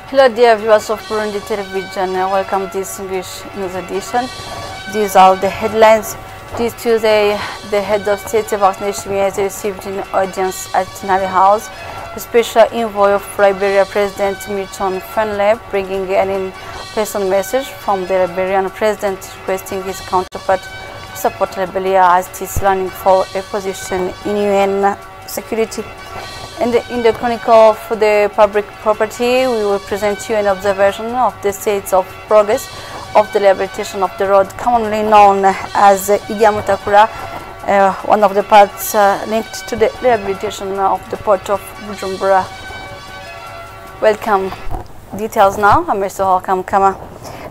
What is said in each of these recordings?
Hello dear viewers of Burundi Television, welcome to this English news edition. These are the headlines. This Tuesday, the head of state of Nashimi has received an audience at Tinari House. The special envoy of Liberia President Milton Fenley bringing an in-person message from the Liberian president requesting his counterpart to support Liberia as it is running for a position in UN security. In the chronicle of the public property, we will present you an observation of the state of progress of the rehabilitation of the road commonly known as Iyamutakura, one of the parts linked to the rehabilitation of the port of Bujumbura. Welcome. Details now. I'm Mr. Holcomb Kama.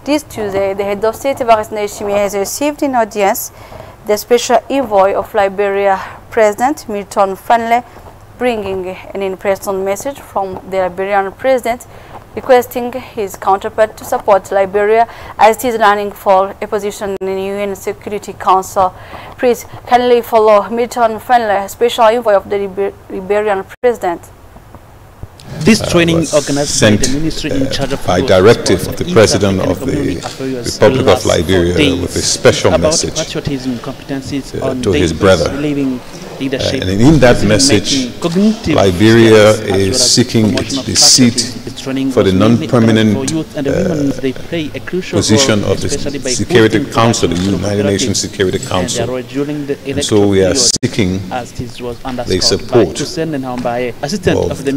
This Tuesday, the head of state Evariste Ndayishimiye has received in audience the special envoy of Liberia President Milton Fenley, bringing an in-person message from the Liberian president requesting his counterpart to support Liberia as it is running for a position in the UN Security Council. Please kindly follow Milton Fenley, special envoy of the Liberian president. This training organized by the ministry in charge of by directive of the President of the Republic of Liberia with a special message to his brother. And in that message, Liberia is seeking the seat for the non-permanent position of the Security Council, the United Nations Security Council. And so we are seeking the support of the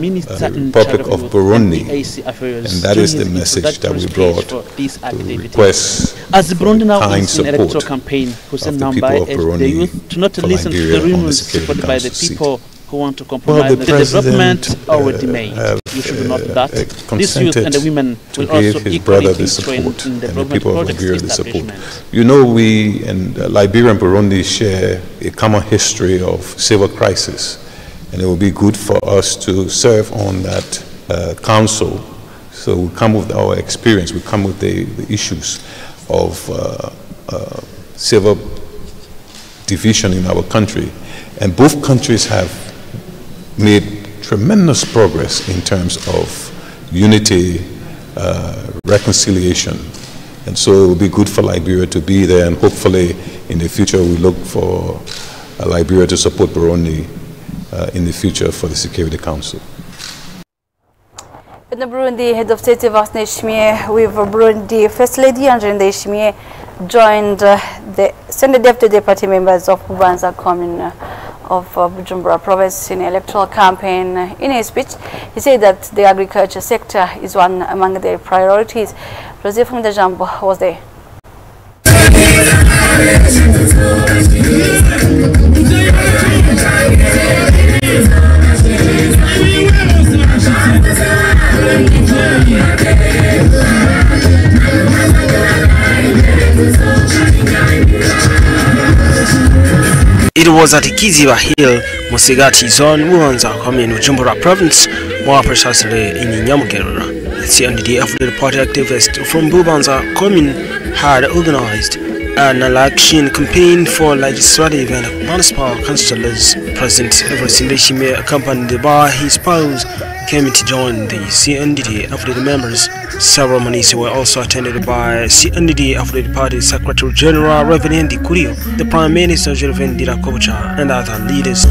Republic of Burundi, and that is the message that we brought to request kind support of the people of Burundi for Liberia on the Security Council seat. Who want to compromise the development already made. You should note that this youth and the women will also equally take train in the development projects establishment. You know, we and Liberia and Burundi share a common history of civil crisis, and it will be good for us to serve on that council. So we come with our experience, we come with the issues of civil division in our country, and both countries have made tremendous progress in terms of unity, reconciliation. And so it will be good for Liberia to be there, and hopefully in the future we look for Liberia to support Burundi in the future for the Security Council. In the Burundi, head of state Evariste Ndayishimiye with Burundi First Lady Angela Ndayishimiye joined the Senate Deputy Party members of Bubanza Commune of Bujumbura province in electoral campaign. In his speech, he said that the agriculture sector is one among their priorities. Joseph Mdajambo was there. It was at Kiziba Hill, Musigati Zone, Bubanza Commune, Bujumbura Province, more precisely in Nyamugerura. The CNDD affiliated party activists from Bubanza Commune had organized an election campaign for legislative and municipal councillors. President Evariste Ndayishimiye, accompanied by his spouse, came to join the CNDD affiliated members. Ceremonies were also attended by CNDD affiliated party Secretary General Reverend Ndikurio, the Prime Minister Gervin Dirakobucha, and other leaders.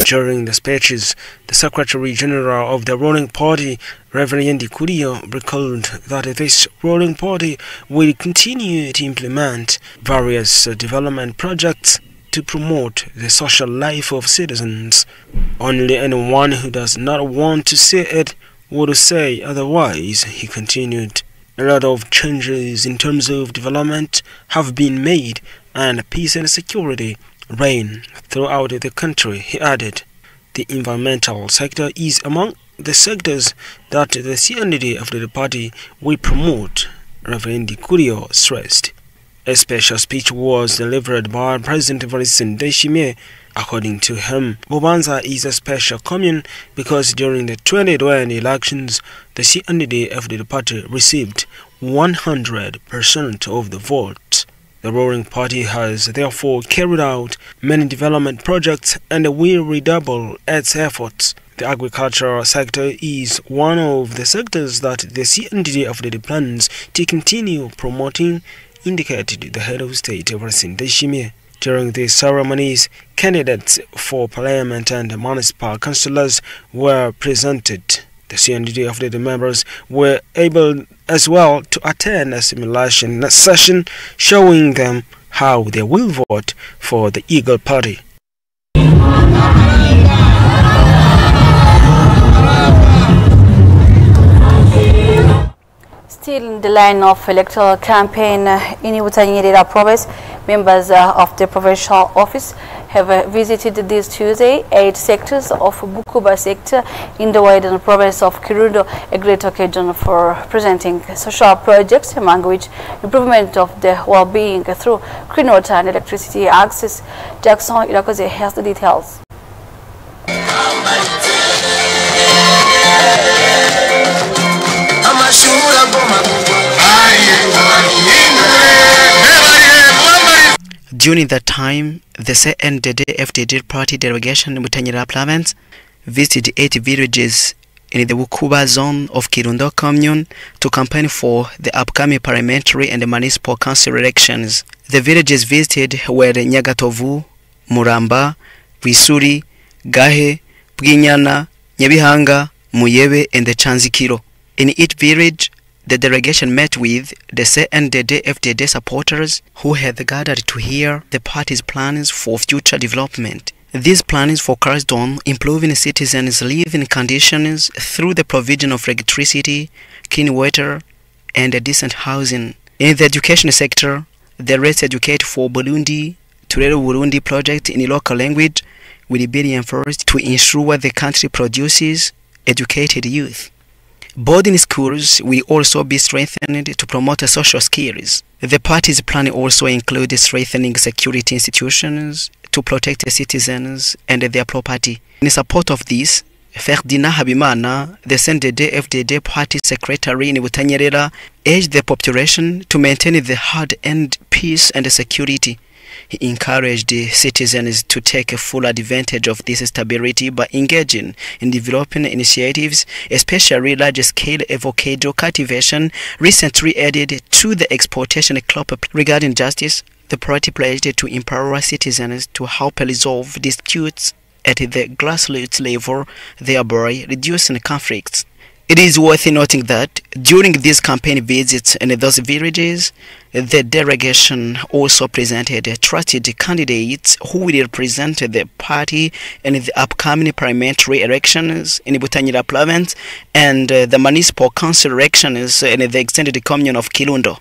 During the speeches, the Secretary General of the ruling party, Reverend Ndikurio, recalled that this ruling party will continue to implement various development projects to promote the social life of citizens. Only anyone who does not want to see it would say otherwise, he continued. A lot of changes in terms of development have been made, and peace and security reign throughout the country, he added. The environmental sector is among the sectors that the CNDD of the party will promote, Reverend Ndikurio stressed. A special speech was delivered by President Evariste Ndayishimiye. According to him, Bubanza is a special commune because during the 2020 elections, the CNDD-FDD party received 100% of the vote. The ruling party has therefore carried out many development projects and will redouble its efforts. The agricultural sector is one of the sectors that the CNDD-FDD plans to continue promoting, indicated the head of state, Evariste Ndayishimiye. During these ceremonies, candidates for parliament and municipal councillors were presented. The CNDD-FDD members were able as well to attend a simulation session showing them how they will vote for the Eagle Party. Still in the line of electoral campaign in Butanyerera province, members of the provincial office have visited this Tuesday 8 sectors of Bukuba sector in the western province of Kirundo, a great occasion for presenting social projects, among which improvement of the well-being through clean water and electricity access. Jackson Irakoze has the details. During that time, the CNDD-FDD party delegation in Butanyerera province visited 8 villages in the Bukuba zone of Kirundo commune to campaign for the upcoming parliamentary and municipal council elections. The villages visited were Nyagatovu, Muramba, Bwisuri, Gahe, Bwinyana, Nyabihanga, Muyebe, and the Chanzikiro. In each village, the delegation met with the CNDD-FDD supporters who had gathered to hear the party's plans for future development. These plans focused on improving citizens' living conditions through the provision of electricity, clean water, and decent housing. In the education sector, the Let's Educate for Burundi, Turere Burundi project in local language will be enforced to ensure the country produces educated youth. Boarding schools will also be strengthened to promote social skills. The party's plan also includes strengthening security institutions to protect the citizens and their property. In support of this, Ferdinand Habimana, the CNDD-FDD party secretary in Butanyerera, urged the population to maintain the hard-earned peace and security. He encouraged the citizens to take full advantage of this stability by engaging in developing initiatives, especially large-scale avocado cultivation recently added to the exportation crop. Regarding justice, the party pledged to empower citizens to help resolve disputes at the grassroots level, thereby reducing conflicts. It is worth noting that during these campaign visits in those villages, the delegation also presented trusted candidates who will represent the party in the upcoming parliamentary elections in Butanyerera province and the municipal council elections in the extended commune of Kirundo.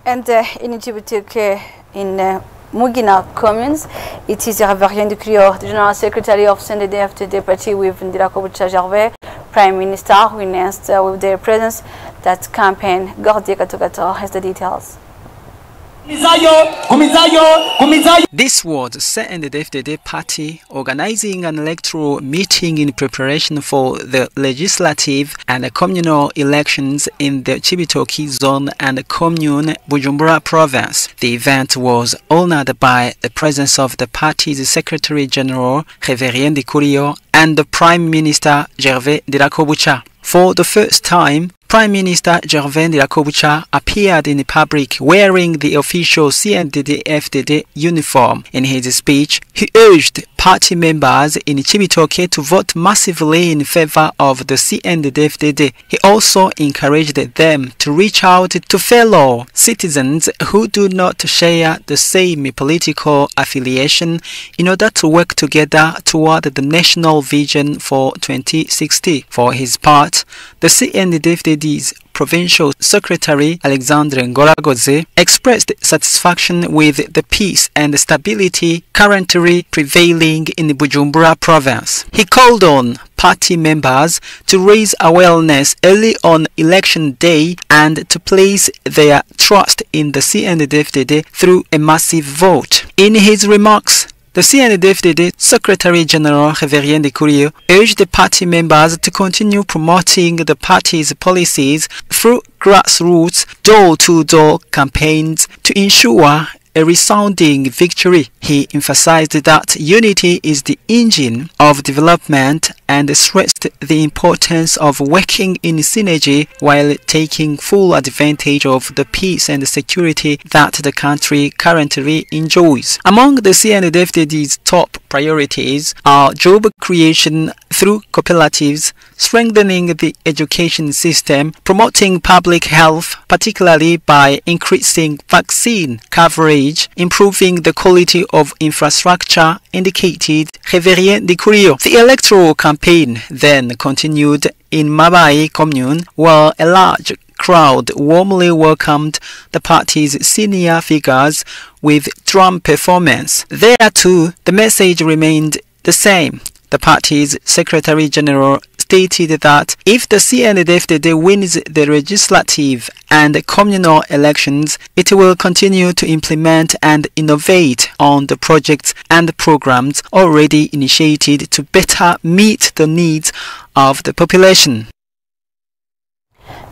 And in Djibouti, in Mugina communes, it is Reverien Ndikurio, the General Secretary of CNDD-FDD party with Ndirakobucha Gervais, Prime Minister, who announced with their presence that campaign. Gordia Katogato has the details. This was CNDD-FDD party organizing an electoral meeting in preparation for the legislative and communal elections in the Cibitoke zone and commune Bujumbura province. The event was honored by the presence of the party's Secretary General Reverien Ndikurio and the Prime Minister Gervais Ndirakobucha. For the first time, Prime Minister Gervais Ndirakobucha appeared in public wearing the official CNDD-FDD uniform. In his speech, he urged party members in Cibitoke to vote massively in favor of the CNDD-FDD. He also encouraged them to reach out to fellow citizens who do not share the same political affiliation in order to work together toward the national vision for 2060. For his part, the CNDD-FDD's Provincial Secretary Alexandre Ngoragoze expressed satisfaction with the peace and stability currently prevailing in Bujumbura province. He called on party members to raise awareness early on election day and to place their trust in the CNDD-FDD through a massive vote. In his remarks, the CNDD-FDD Secretary General Révérien Ndikuriyo urged the party members to continue promoting the party's policies through grassroots, door-to-door campaigns to ensure a resounding victory. He emphasized that unity is the engine of development and stressed the importance of working in synergy while taking full advantage of the peace and security that the country currently enjoys. Among the CNDD-FDD's top priorities are job creation through cooperatives, strengthening the education system, promoting public health, particularly by increasing vaccine coverage, improving the quality of infrastructure, indicated Révérien Ndikuriyo. The electoral campaign then continued in Mabai commune, where a large crowd warmly welcomed the party's senior figures with drum performance. There too, the message remained the same. The party's Secretary General stated that if the CNDD-FDD wins the legislative and communal elections, it will continue to implement and innovate on the projects and programs already initiated to better meet the needs of the population.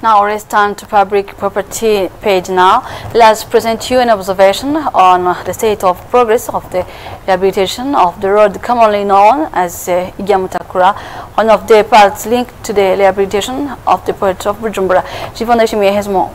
Now let's turn to public property page now. Let's present you an observation on the state of progress of the rehabilitation of the road commonly known as Igyamutakura, one of the parts linked to the rehabilitation of the port of Bujumbura. Jivon Eshimiye has more.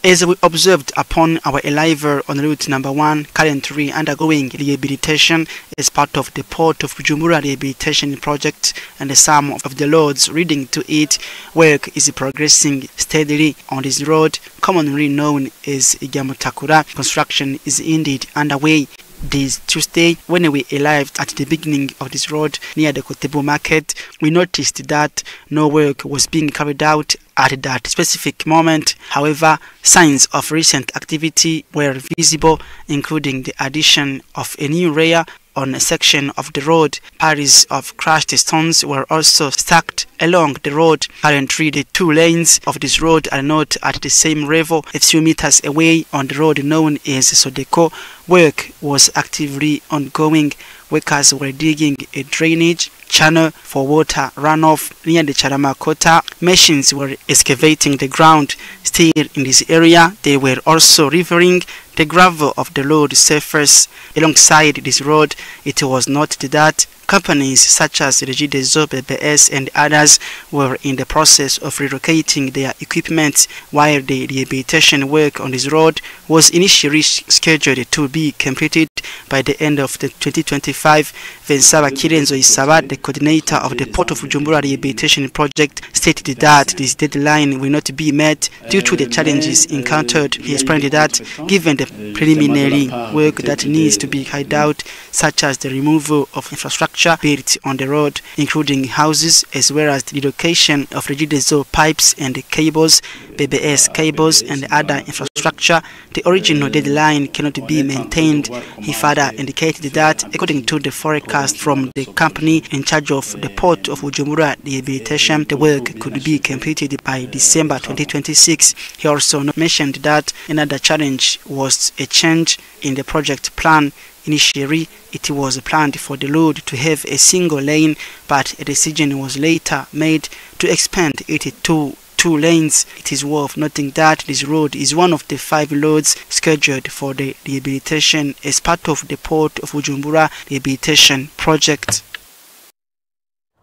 As we observed upon our arrival on route number 1, currently undergoing rehabilitation as part of the Port of Bujumbura rehabilitation project, and some of the roads leading to it, work is progressing steadily on this road, commonly known as Igyamutakura. Construction is indeed underway. This Tuesday, when we arrived at the beginning of this road near the Kotebu market, we noticed that no work was being carried out at that specific moment. However, signs of recent activity were visible, including the addition of a new rail on a section of the road. Piles of crushed stones were also stacked along the road. Currently, the two lanes of this road are not at the same level. A few meters away on the road known as Sodeko, work was actively ongoing. Workers were digging a drainage channel for water runoff near the Charamakota. Machines were excavating the ground. Still in this area, they were also removing the gravel of the road surface. Alongside this road, it was noted that companies such as Regideso, BBS and others were in the process of relocating their equipment, while the rehabilitation work on this road was initially scheduled to be completed by the end of the 2025. Vensaba Kirenzo Isaba, the coordinator of the Port of Bujumbura rehabilitation project, stated that this deadline will not be met due to the challenges encountered. He explained that given the preliminary work that needs to be carried out, such as the removal of infrastructure built on the road, including houses, as well as the relocation of Regideso pipes and cables, BBS cables and other infrastructure, the original deadline cannot be maintained. He further indicated that, according to the forecast from the company in charge of the Port of Bujumbura rehabilitation, the work could be completed by December 2026. He also mentioned that another challenge was a change in the project plan. Initially, it was planned for the road to have a single lane, but a decision was later made to expand it to 2 lanes. It is worth noting that this road is one of the 5 roads scheduled for the rehabilitation as part of the Port of Bujumbura rehabilitation project.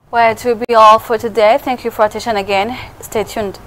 Well, it will be all for today. Thank you for attention again. Stay tuned.